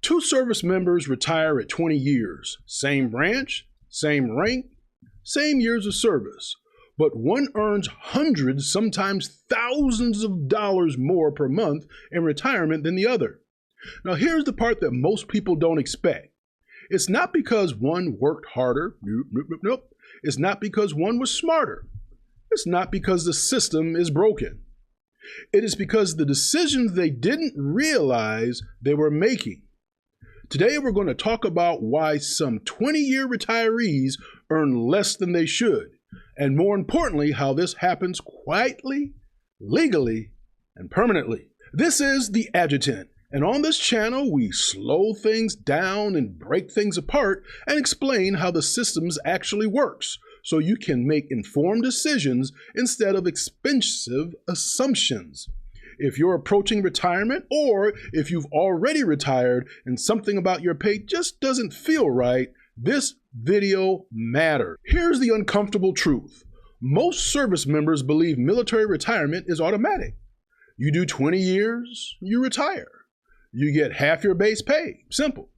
Two service members retire at 20 years, same branch, same rank, same years of service, but one earns hundreds, sometimes thousands of dollars more per month in retirement than the other. Now here's the part that most people don't expect. It's not because one worked harder, nope. It's not because one was smarter. It's not because the system is broken. It is because the decisions they didn't realize they were making. Today, we're going to talk about why some 20-year retirees earn less than they should, and more importantly, how this happens quietly, legally, and permanently. This is the Adjutant, and on this channel, we slow things down and break things apart and explain how the system actually works, so you can make informed decisions instead of expensive assumptions. If you're approaching retirement, or if you've already retired and something about your pay just doesn't feel right, this video matters. Here's the uncomfortable truth. Most service members believe military retirement is automatic. You do 20 years, you retire. You get half your base pay. Simple.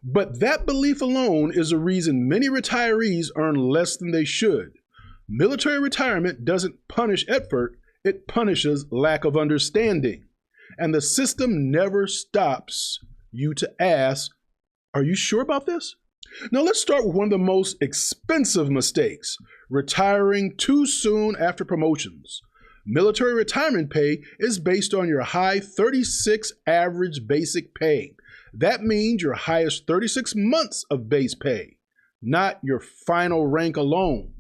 But that belief alone is a reason many retirees earn less than they should. Military retirement doesn't punish effort, it punishes lack of understanding. And the system never stops you to ask, are you sure about this? Now let's start with one of the most expensive mistakes, retiring too soon after promotions. Military retirement pay is based on your high 36 average basic pay. That means your highest 36 months of base pay, not your final rank alone.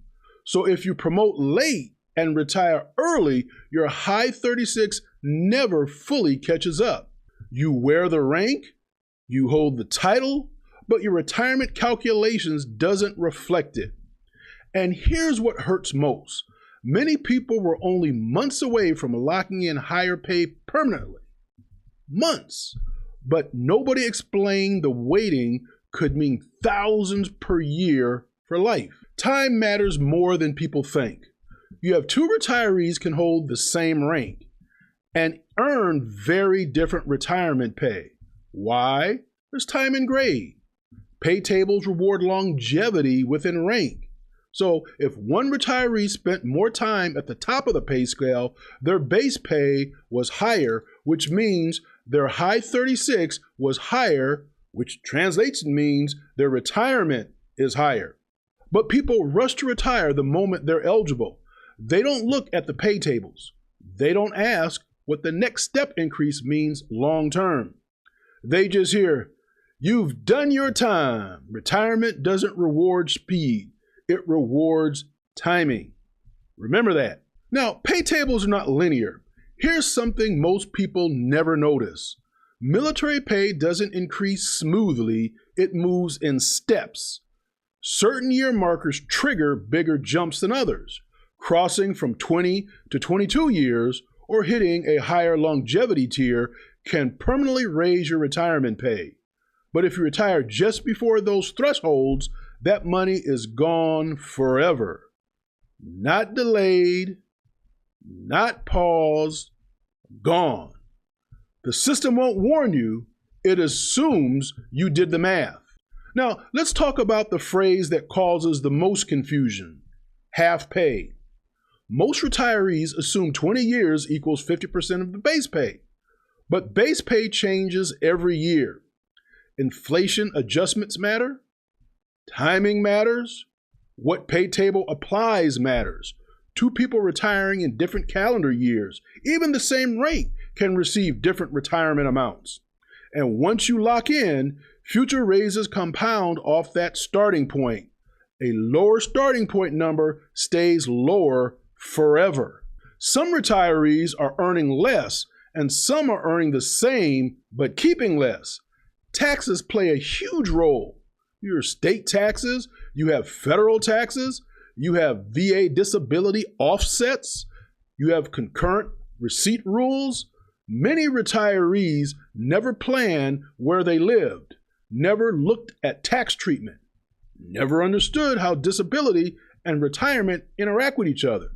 So if you promote late and retire early, your high 36 never fully catches up. You wear the rank, you hold the title, but your retirement calculations doesn't reflect it. And here's what hurts most. Many people were only months away from locking in higher pay permanently. Months. But nobody explained the waiting could mean thousands per year for life. Time matters more than people think. You have two retirees can hold the same rank and earn very different retirement pay. Why? There's time and grade. Pay tables reward longevity within rank. So if one retiree spent more time at the top of the pay scale, their base pay was higher, which means their high 36 was higher, which translates means their retirement is higher. But people rush to retire the moment they're eligible. They don't look at the pay tables. They don't ask what the next step increase means long term. They just hear, you've done your time. Retirement doesn't reward speed. It rewards timing. Remember that. Now, pay tables are not linear. Here's something most people never notice. Military pay doesn't increase smoothly. It moves in steps. Certain year markers trigger bigger jumps than others. Crossing from 20 to 22 years or hitting a higher longevity tier can permanently raise your retirement pay. But if you retire just before those thresholds, that money is gone forever. Not delayed, not paused, gone. The system won't warn you, it assumes you did the math. Now, let's talk about the phrase that causes the most confusion, half pay. Most retirees assume 20 years equals 50% of the base pay, but base pay changes every year. Inflation adjustments matter, timing matters, what pay table applies matters. Two people retiring in different calendar years, even the same rate, can receive different retirement amounts. And once you lock in, future raises compound off that starting point. A lower starting point number stays lower forever. Some retirees are earning less, and some are earning the same but keeping less. Taxes play a huge role. Your state taxes, you have federal taxes, you have VA disability offsets, you have concurrent receipt rules. Many retirees never planned where they lived, never looked at tax treatment, never understood how disability and retirement interact with each other.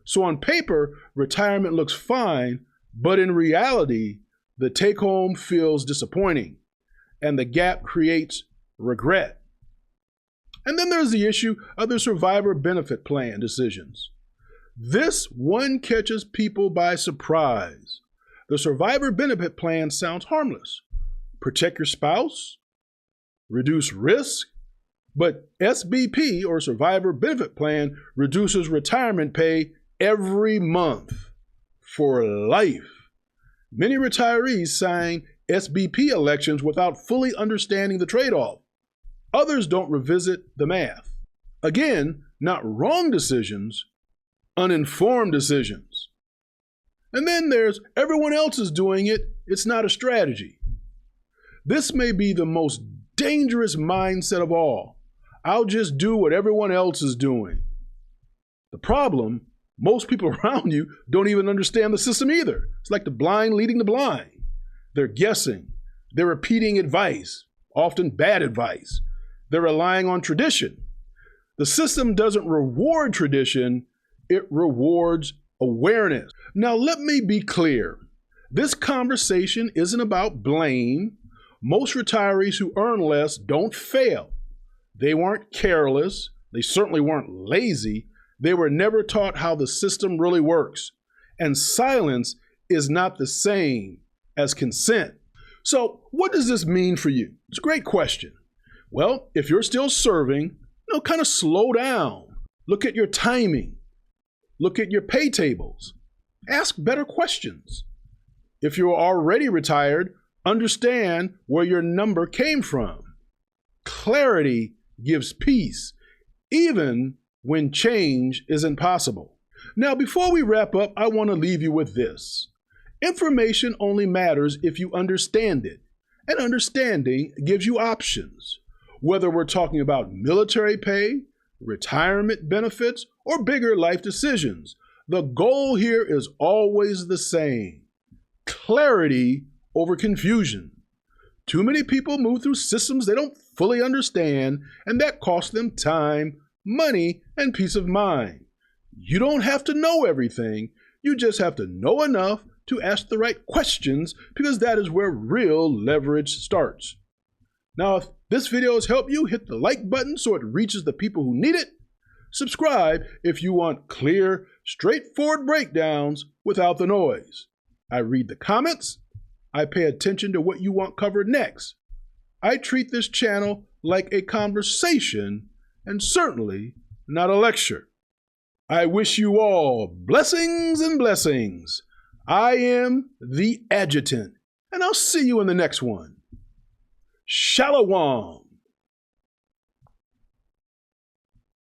So on paper, retirement looks fine, but in reality, the take-home feels disappointing. and the gap creates regret. And then there's the issue of the survivor benefit plan decisions. This one catches people by surprise. The survivor benefit plan sounds harmless. Protect your spouse, reduce risk, but SBP, or survivor benefit plan, reduces retirement pay every month for life. Many retirees sign SBP elections without fully understanding the trade-off. Others don't revisit the math. Again, not wrong decisions, uninformed decisions. And then there's everyone else is doing it, it's not a strategy. This may be the most dangerous mindset of all. I'll just do what everyone else is doing. The problem, most people around you don't even understand the system either. It's like the blind leading the blind. They're guessing. They're repeating advice, often bad advice. They're relying on tradition. The system doesn't reward tradition, it rewards awareness. Now, let me be clear. This conversation isn't about blame. Most retirees who earn less don't fail. They weren't careless. They certainly weren't lazy. They were never taught how the system really works. And silence is not the same as consent. So what does this mean for you? It's a great question. Well, if you're still serving, kind of slow down. Look at your timing. Look at your pay tables. Ask better questions. If you're already retired, understand where your number came from. Clarity gives peace, even when change isn't possible. Now, before we wrap up, I want to leave you with this. Information only matters if you understand it, and understanding gives you options. Whether we're talking about military pay, retirement benefits, or bigger life decisions, the goal here is always the same: clarity over confusion. Too many people move through systems they don't fully understand, and that costs them time, money, and peace of mind. You don't have to know everything. You just have to know enough to ask the right questions, because that is where real leverage starts. Now, if this video has helped you, hit the like button so it reaches the people who need it. Subscribe if you want clear, straightforward breakdowns without the noise. I read the comments. I pay attention to what you want covered next. I treat this channel like a conversation and certainly not a lecture. I wish you all blessings and blessings. I am the Adjutant, and I'll see you in the next one. Shalom.